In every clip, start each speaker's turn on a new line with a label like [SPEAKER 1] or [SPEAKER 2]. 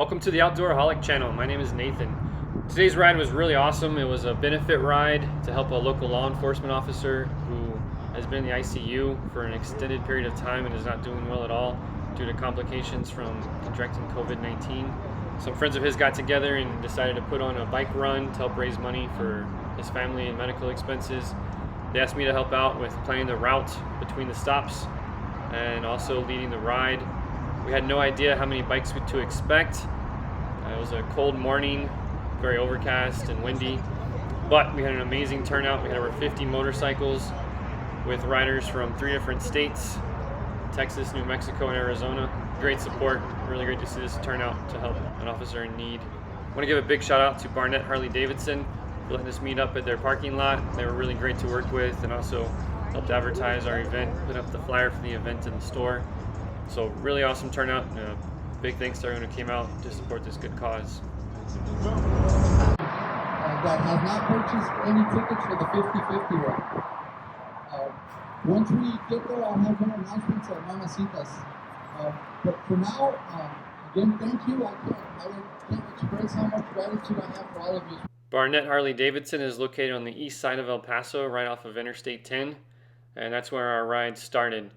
[SPEAKER 1] Welcome to the Outdooraholic channel. My name is Nathan. Today's ride was really awesome. It was a benefit ride to help a local law enforcement officer who has been in the ICU for an extended period of time and is not doing well at all due to complications from contracting COVID-19. Some friends of his got together and decided to put on a bike run to help raise money for his family and medical expenses. They asked me to help out with planning the route between the stops and also leading the ride. We had no idea how many bikes to expect. It was a cold morning, very overcast and windy, but we had an amazing turnout. We had over 50 motorcycles with riders from 3 different states, Texas, New Mexico, and Arizona. Great support. Really great to see this turnout to help an officer in need. I want to give a big shout out to Barnett Harley-Davidson for letting us meet up at their parking lot. They were really great to work with and also helped advertise our event, put up the flyer for the event in the store. So really awesome turnout. Big thanks to everyone who came out to support this good cause.
[SPEAKER 2] That has not purchased any tickets for the 50/50 ride. Once we get there, I'll have more announcements at Mamacitas. But for now, again, thank you. I can't express how much gratitude I have for all of you.
[SPEAKER 1] Barnett Harley-Davidson is located on the east side of El Paso, right off of Interstate 10, and that's where our ride started.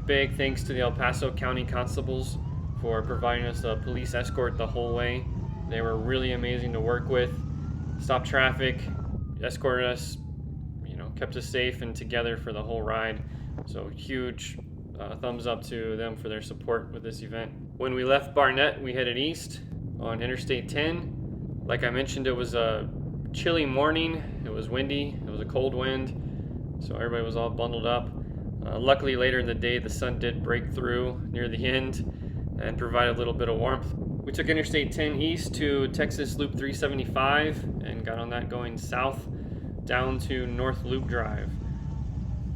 [SPEAKER 1] Big thanks to the El Paso County Constables for providing us a police escort the whole way. They were really amazing to work with, stopped traffic, escorted us, kept us safe and together for the whole ride. So huge thumbs up to them for their support with this event. When we left Barnett, we headed east on Interstate 10. Like I mentioned, it was a chilly morning, it was windy, it was a cold wind, so everybody was all bundled up. Luckily, later in the day, the sun did break through near the end and provide a little bit of warmth. We took Interstate 10 east to Texas Loop 375 and got on that going south down to North Loop Drive.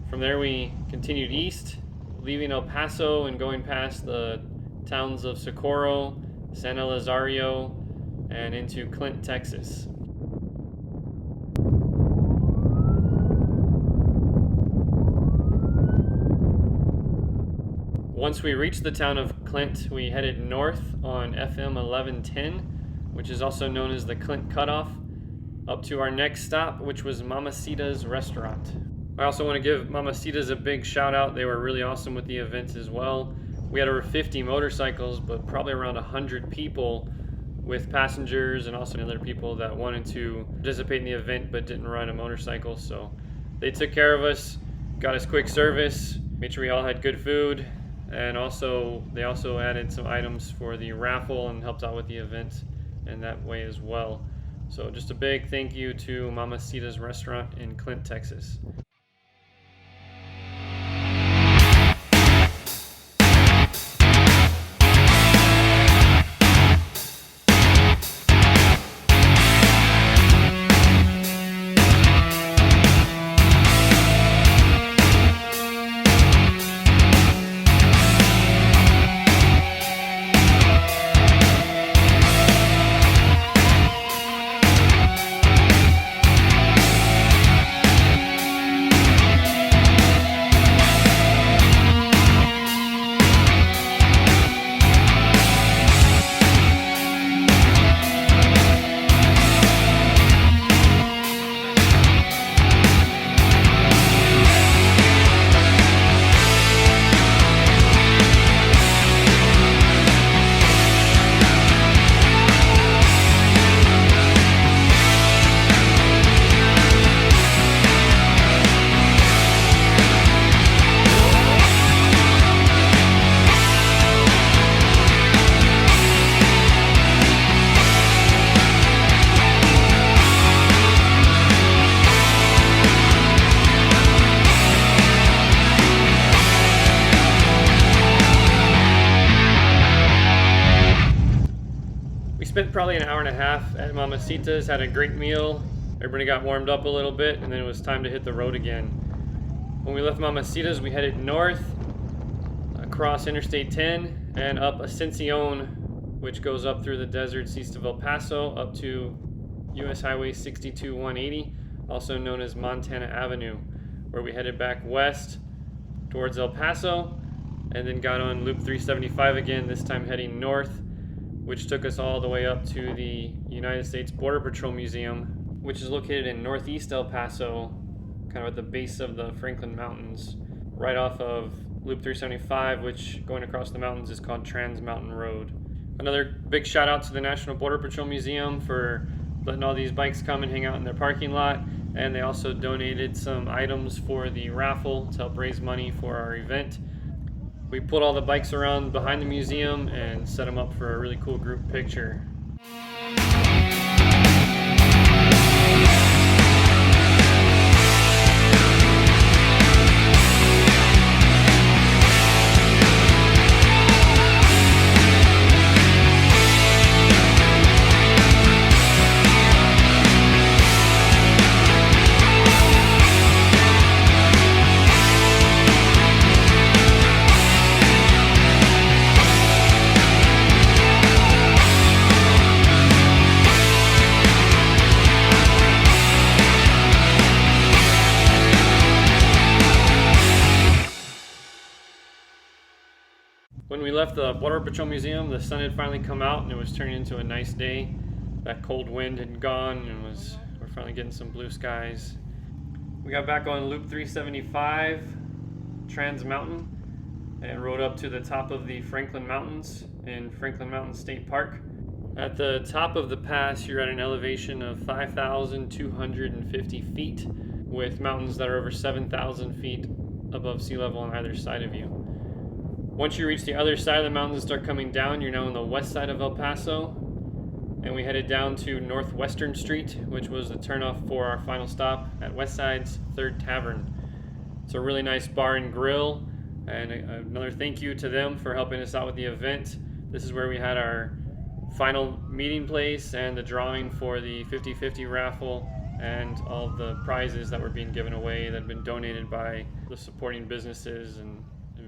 [SPEAKER 1] From there, we continued east, leaving El Paso and going past the towns of Socorro, San Elizario, and into Clint, Texas. Once we reached the town of Clint, we headed north on FM 1110, which is also known as the Clint Cutoff, up to our next stop, which was Mamacitas Restaurant. I also want to give Mamacitas a big shout out. They were really awesome with the event as well. We had over 50 motorcycles, but probably around 100 people with passengers and also other people that wanted to participate in the event but didn't ride a motorcycle. So they took care of us, got us quick service, made sure we all had good food. And they also added some items for the raffle and helped out with the event in that way as well. So just a big thank you to Mamacitas Restaurant in Clint, Texas. probably an hour and a half at Mamacitas, had a great meal. Everybody got warmed up a little bit, and then it was time to hit the road again. When we left Mamacitas, we headed north across Interstate 10 and up Ascension, which goes up through the deserts east of El Paso up to US Highway 62-180, also known as Montana Avenue, where we headed back west towards El Paso and then got on Loop 375 again, this time heading north, which took us all the way up to the United States Border Patrol Museum, which is located in northeast El Paso, kind of at the base of the Franklin Mountains, right off of Loop 375, which going across the mountains is called Trans Mountain Road. Another big shout out to the National Border Patrol Museum for letting all these bikes come and hang out in their parking lot, and they also donated some items for the raffle to help raise money for our event. We pulled all the bikes around behind the museum and set them up for a really cool group picture. When we left the Border Patrol Museum, the sun had finally come out and it was turning into a nice day. That cold wind had gone and we're finally getting some blue skies. We got back on Loop 375, Trans Mountain, and rode up to the top of the Franklin Mountains in Franklin Mountain State Park. At the top of the pass, you're at an elevation of 5,250 feet, with mountains that are over 7,000 feet above sea level on either side of you. Once you reach the other side of the mountains and start coming down, you're now on the west side of El Paso, and we headed down to Northwestern Street, which was the turnoff for our final stop at Westside's third Tavern. It's a really nice bar and grill, and another thank you to them for helping us out with the event. This is where we had our final meeting place and the drawing for the 50-50 raffle and all of the prizes that were being given away that had been donated by the supporting businesses and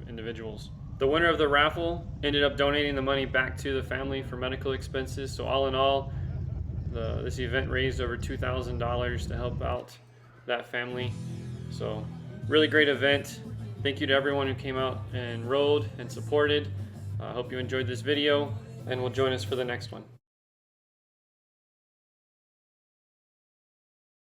[SPEAKER 1] individuals. The winner of the raffle ended up donating the money back to the family for medical expenses. So all in all, this event raised over $2,000 to help out that family. So really great event. Thank you to everyone who came out and rode and supported. I hope you enjoyed this video and will join us for the next one.